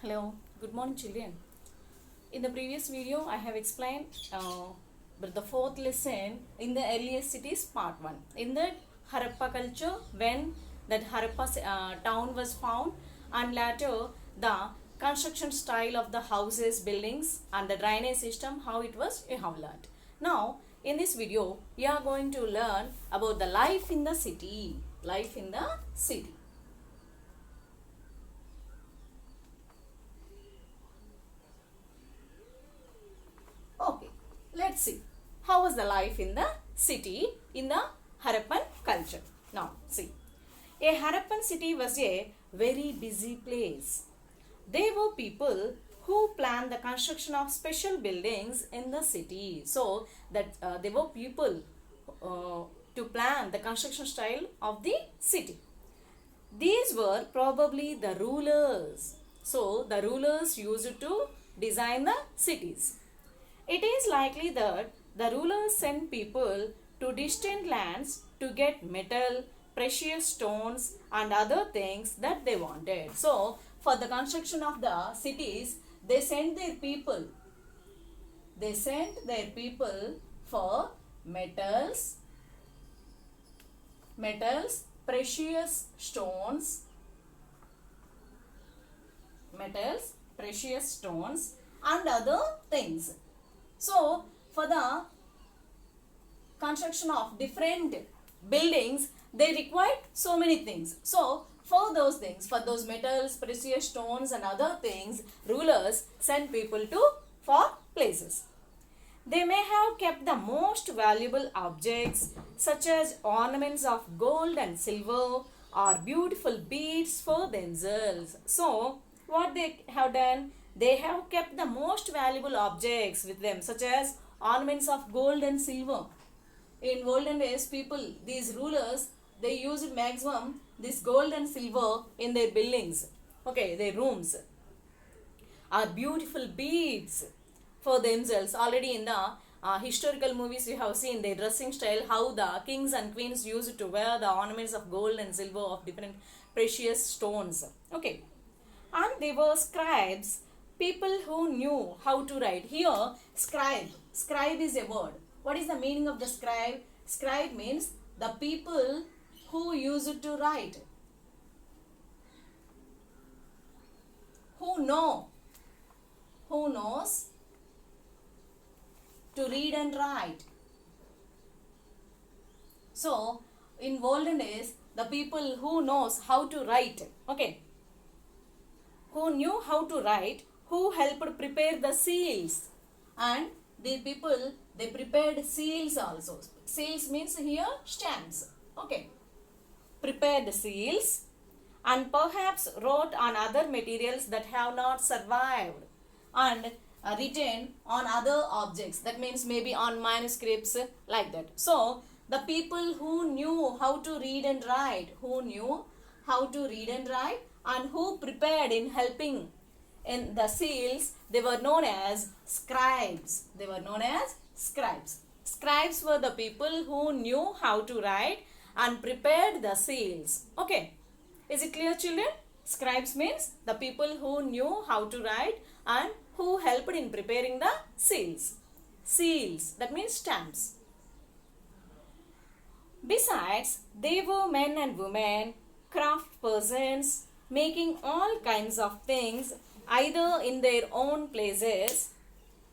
Hello, good morning children. In the previous video I have explained the fourth lesson in the earliest cities part 1. In the Harappa culture, when that Harappa town was found, and later the construction style of the houses, buildings and the drainage system, how it was, you have learned. Now in this video we are going to learn about the life in the city. Life in the city. Okay, let's see how was the life in the city in the Harappan culture. Now, see, a Harappan city was a very busy place. There were people who planned the construction of special buildings in the city. So, that there were people to plan the construction style of the city. These were probably the rulers. So, the rulers used to design the cities. It is likely that the rulers sent people to distant lands to get metal, precious stones and other things that they wanted. So, for the construction of the cities, they sent their people. They sent their people for metals, precious stones, and other things. So, for the construction of different buildings, they required so many things. So, for those things, for those metals, precious stones and other things, rulers sent people to for places. They may have kept the most valuable objects such as ornaments of gold and silver or beautiful beads for themselves. So, what they have done? They have kept the most valuable objects with them such as ornaments of gold and silver. In olden days, these rulers, they used maximum this gold and silver in their buildings. Okay, their rooms. Are beautiful beads for themselves. Already in the historical movies we have seen their dressing style, how the kings and queens used to wear the ornaments of gold and silver of different precious stones. Okay. And they were scribes, people who knew how to write. Here, scribe is a word. What is the meaning of the scribe? Scribe means the people who used to write, who knows to read and write. So, in olden days, the people who knows how to write, okay, who knew how to write, who helped prepare the seals, and the people, they prepared seals also. Seals means here stamps, okay, prepared seals and perhaps wrote on other materials that have not survived and written on other objects. That means maybe on manuscripts, like that. So, the people who knew how to read and write, and who prepared in helping in the seals, they were known as scribes. Scribes were the people who knew how to write and prepared the seals. Okay. Is it clear, children? Scribes means the people who knew how to write and who helped in preparing the seals. Seals, that means stamps. Besides, they were men and women, craft persons, making all kinds of things either in their own places,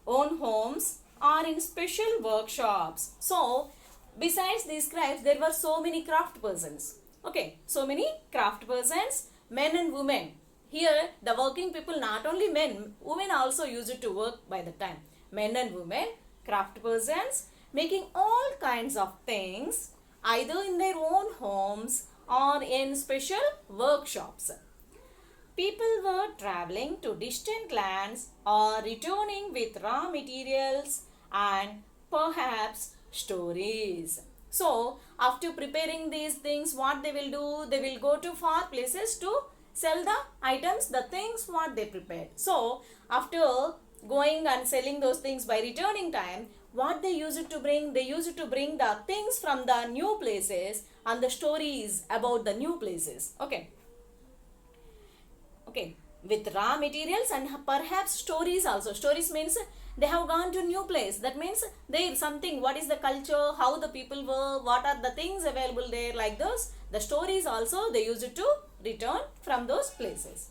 own homes, or in special workshops. So, besides these scribes, there were so many craft persons. Okay, so many craft persons, men and women. Here, the working people, not only men, women also used to work by the time. Men and women, craft persons, making all kinds of things, either in their own homes or in special workshops. People were traveling to distant lands or returning with raw materials and perhaps stories. So, after preparing these things, what they will do? They will go to far places to sell the items, the things what they prepared. So, after going and selling those things by returning time, what they used to bring? They used to bring the things from the new places and the stories about the new places. Okay. with raw materials and perhaps stories also. Stories means they have gone to new place. That means there something, what is the culture, how the people were, what are the things available there, like those. The stories also they used to return from those places.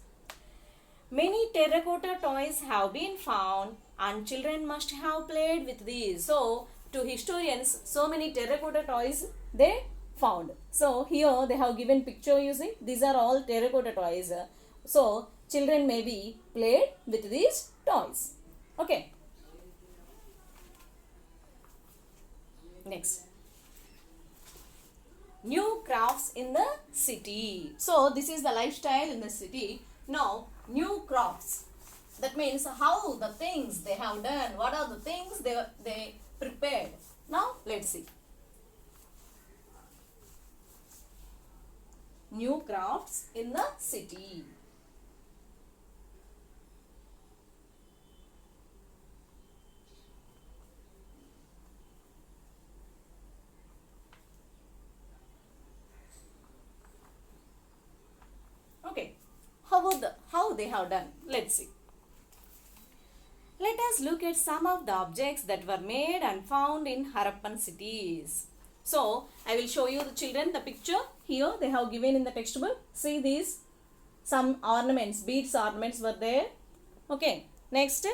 Many terracotta toys have been found and children must have played with these. So to historians, so many terracotta toys they found. So here they have given picture, you see, these are all terracotta toys. So children may be played with these toys. Okay. Next. New crafts in the city. So this is the lifestyle in the city. Now new crafts, that means how the things they have done, what are the things they prepared. Now let's see. New crafts in the city. Okay, how they have done, let's see. Let us look at some of the objects that were made and found in Harappan cities. So I will show you the children the picture. Here they have given in the textbook. See these, some ornaments, beads ornaments were there. Okay, next.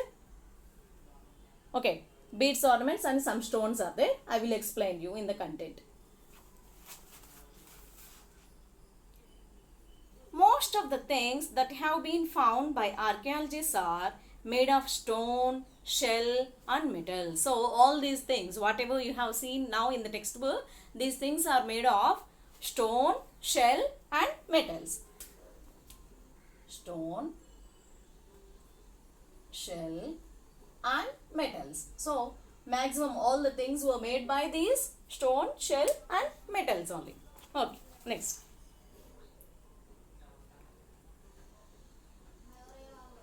Okay, beads ornaments and some stones are there. I will explain you in the content. Most of the things that have been found by archaeologists are made of stone, shell and metal. So all these things, whatever you have seen now in the textbook, these things are made of stone, shell and metals. Stone, shell and metals. So maximum all the things were made by these stone, shell and metals only. Okay, next.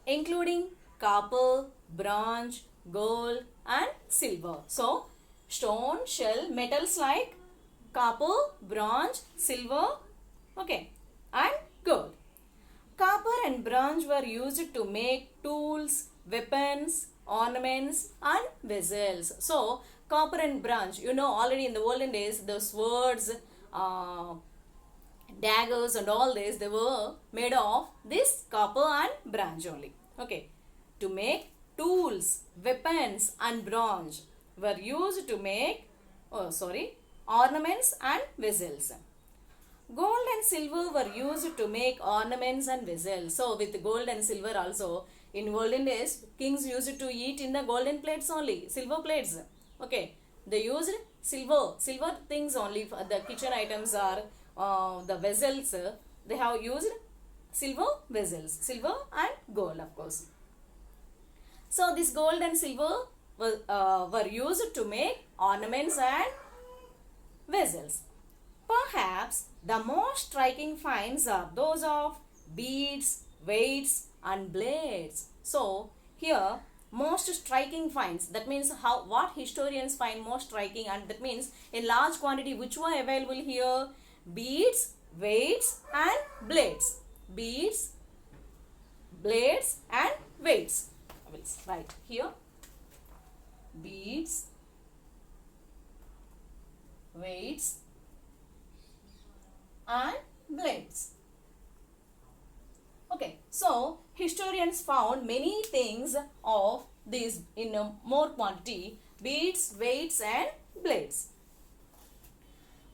Including copper, bronze, gold and silver. So stone, shell, metals like copper, bronze, silver, okay, and gold. Copper and bronze were used to make tools, weapons, ornaments and vessels. So copper and bronze, you know already in the olden days the swords, daggers and all this, they were made of this copper and bronze only. Okay, to make tools, weapons and bronze were used to make ornaments and vessels. Gold and silver were used to make ornaments and vessels. So with gold and silver also, in olden days kings used to eat in the golden plates only, silver plates. Okay, they used silver things only for the kitchen items are the vessels. They have used silver vessels, silver and gold of course. So this gold and silver were used to make ornaments and vessels. Perhaps the most striking finds are those of beads, weights and blades. So here most striking finds, that means what historians find most striking, and that means in large quantity which were available here: beads, weights and blades. Beads, blades and weights. I will write here: beads, weights and blades. Okay, so historians found many things of these in a more quantity: beads, weights and blades.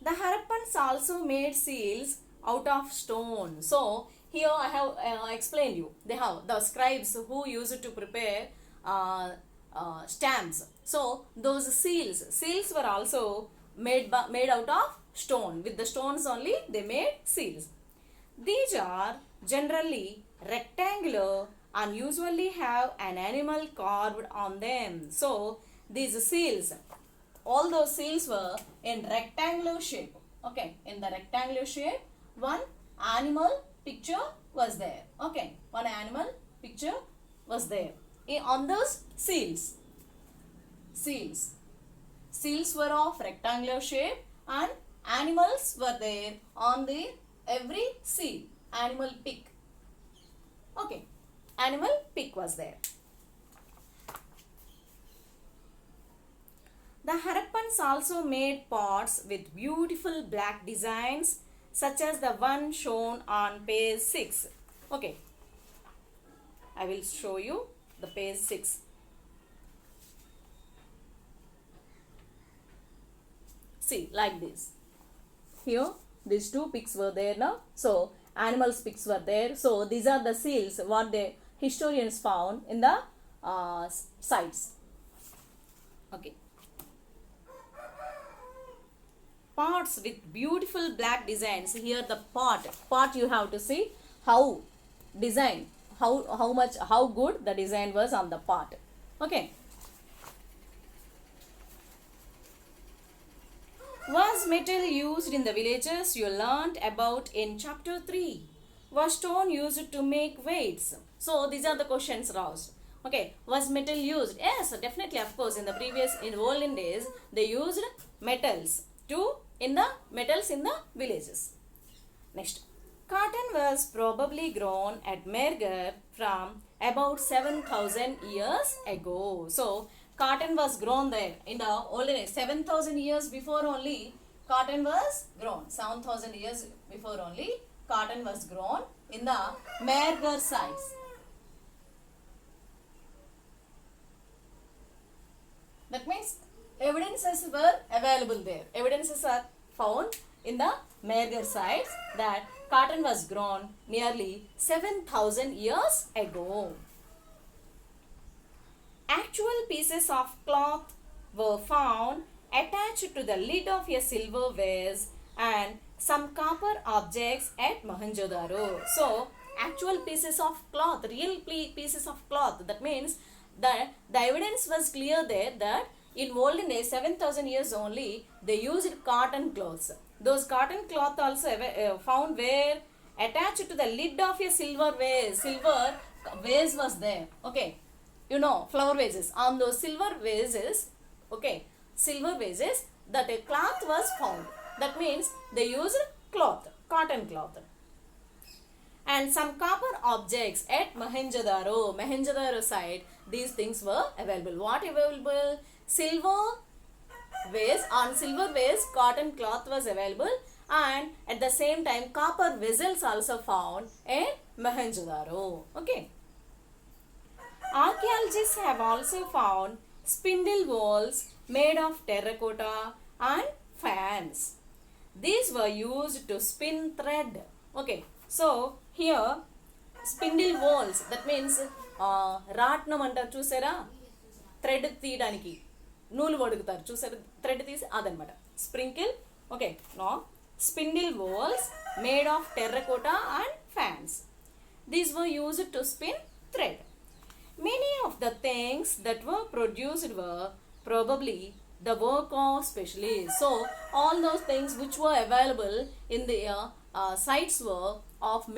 The Harappans also made seals out of stone. So here I have explained you. They have the scribes who used to prepare stamps. So those seals were also made out of stone. With the stones only they made seals. These are generally rectangular and usually have an animal carved on them. So these seals, all those seals were in rectangular shape. Okay, in the rectangular shape, one animal picture was there. Okay, one animal picture was there on those seals. Seals were of rectangular shape and animals were there on the every seal, animal pic. Okay, animal pic was there. The Harappans also made pots with beautiful black designs such as the one shown on page 6. Okay, I will show you the page 6. See, like this. Here, these two pics were there now. So, animals pics were there. So, these are the seals what the historians found in the sites. Okay. Pots with beautiful black designs. Here the pot you have to see how design, how good the design was on the pot. Okay. Was metal used in the villages? You learnt about in chapter 3. Was stone used to make weights? So these are the questions raised. Okay, was metal used? Yes, definitely, of course. In olden days, they used metals in the villages. Next, cotton was probably grown at Mehrgarh from about 7,000 years ago. So cotton was grown there in the olden days. 7,000 years before only cotton was grown. 7,000 years before only cotton was grown in the Mehrgarh sites. That means evidences were available there. Evidences are found in the Mehrgarh sites that cotton was grown nearly 7,000 years ago. Actual pieces of cloth were found attached to the lid of a silver vase and some copper objects at Mohenjo-daro. So, actual pieces of cloth, real pieces of cloth. That means the evidence was clear there that in olden days, 7,000 years only, they used cotton cloths. Those cotton cloth also found where attached to the lid of a silver vase. Silver vase was there. Okay. You know, flower vases. On those silver vases, okay, that a cloth was found. That means they used cloth, cotton cloth. And some copper objects at Mohenjo-daro site, these things were available. What available? Silver vase, on silver vase, cotton cloth was available, and at the same time, copper vessels also found in Mohenjo-daro. Okay. Archaeologists have also found spindle wheels made of terracotta and fans. These were used to spin thread. Okay, so here spindle wheels, that means ratnam antaru chusara, thread తీయడానికి నూలు వడుగుతారు చూసారు, thread తీసి అదనమాట sprinkle. Okay, no, spindle wheels made of terracotta and fans. These were used to spin thread. Many of the things that were produced were probably the work of specialists. So all those things which were available in the sites were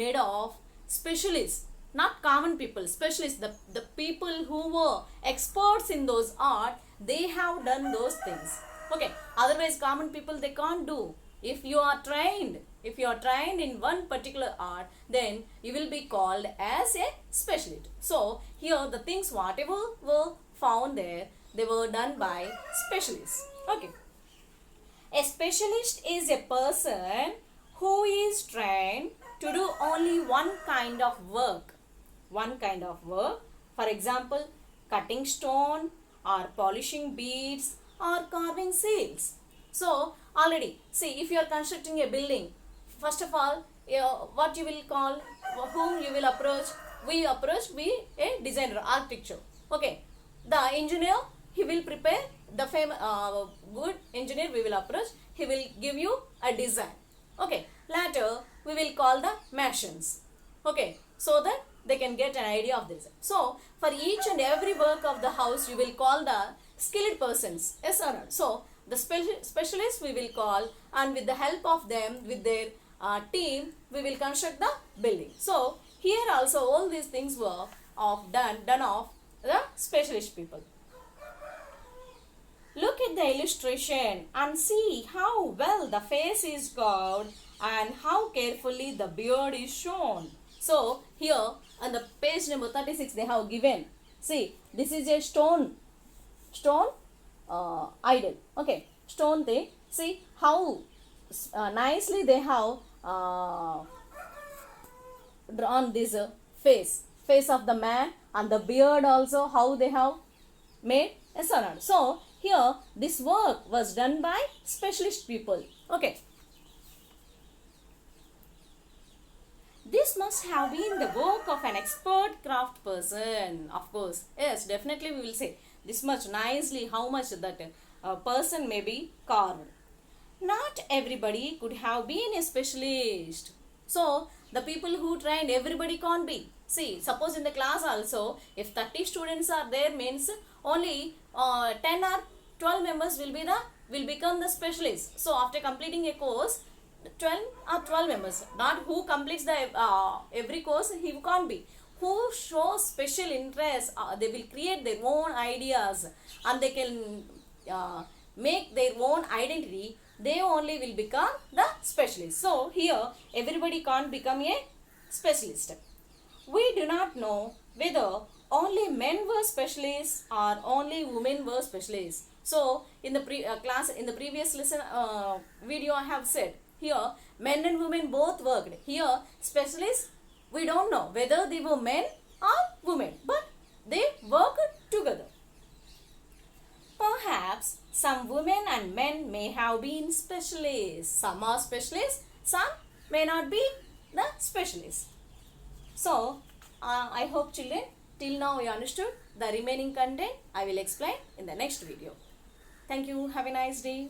made of specialists, not common people. Specialists, the people who were experts in those art, they have done those things. Okay, otherwise common people, they can't do. If you are trained in one particular art, then you will be called as a specialist. So here the things whatever were found there, they were done by specialists. Okay, a specialist is a person who is trained to do only one kind of work. For example, cutting stone or polishing beads or carving seals. So already, see, if you are constructing a building, first of all, what you will call, whom you will approach? We a designer, architecture. Okay, the engineer, he will prepare the good engineer we will approach. He will give you a design. Okay, later we will call the masons. Okay, so that they can get an idea of this. So for each and every work of the house, you will call the skilled persons. Yes or not? So the specialists we will call, and with the help of them, with their team, we will construct the building. So here also all these things were done of the specialist people. Look at the illustration and see how well the face is carved and how carefully the beard is shown. So here on the page number 36 they have given. See, this is a stone idol. Okay, stone thing. See how nicely they have drawn this face of the man, and the beard also, how they have made a surround. So here this work was done by specialist people. Okay, this must have been the work of an expert craft person. Of course, yes, definitely we will say this much nicely how much that person may be carved. Not everybody could have been a specialist. So the people who trained, everybody can't be. See, suppose in the class also, if 30 students are there, means only 10 or 12 members will become the specialists. So after completing a course, 12 or 12 members, not who completes the every course, he can't be. Who shows special interest, they will create their own ideas, and they can make their own identity, they only will become the specialist. So here everybody can't become a specialist. We do not know whether only men were specialists or only women were specialists. So in the class, in the previous lesson video, I have said here men and women both worked. Here specialists, we don't know whether they were men or women, but they worked together. Perhaps some women and men may have been specialists. Some are specialists, some may not be the specialists. So, I hope children, till now you understood. The remaining content I will explain in the next video. Thank you. Have a nice day.